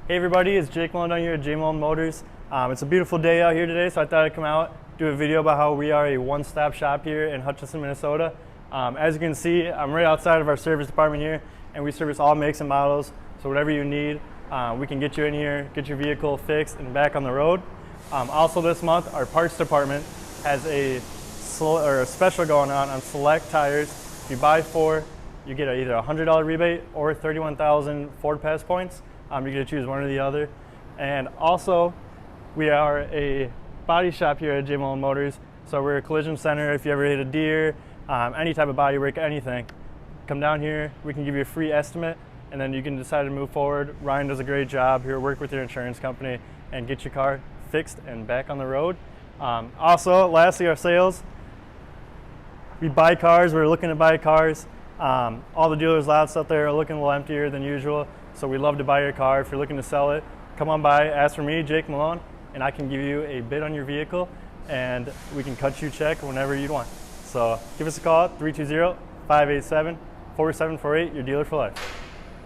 Hey everybody, it's Jake Malone down here at Malone Motors. It's a beautiful day out here today, so I thought I'd come out, do a video about how we are a one-stop shop here in Hutchinson, Minnesota. As you can see, I'm right outside of our service department here, and we service all makes and models, so whatever you need, we can get you in here, get your vehicle fixed and back on the road. Also this month, our parts department has a special going on select tires. If you buy 4, you get either a $100 rebate or 31,000 Ford Pass points. You get to choose one or the other. And also, we are a body shop here at Malone Motors. So we're a collision center. If you ever hit a deer, any type of body work, anything, come down here. We can give you a free estimate, and then you can decide to move forward. Ryan does a great job here. Work with your insurance company and get your car fixed and back on the road. Also, lastly, our sales. We buy cars. We're looking to buy cars. All the dealers' lots out there are looking a little emptier than usual. So we love to buy your car. If you're looking to sell it, come on by, ask for me, Jake Malone, and I can give you a bid on your vehicle, and we can cut you a check whenever you'd want. So give us a call at 320-587-4748, your dealer for life.